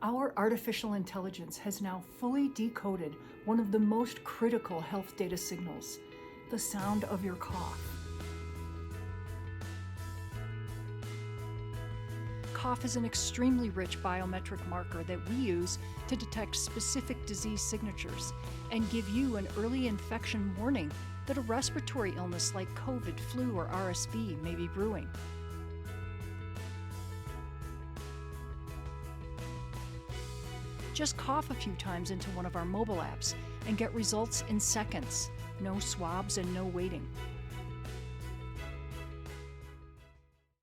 Our artificial intelligence has now fully decoded one of the most critical health data signals, the sound of your cough. Cough is an extremely rich biometric marker that we use to detect specific disease signatures and give you an early infection warning that a respiratory illness like COVID, flu, or RSV may be brewing. Just cough a few times into one of our mobile apps and get results in seconds. No swabs and no waiting.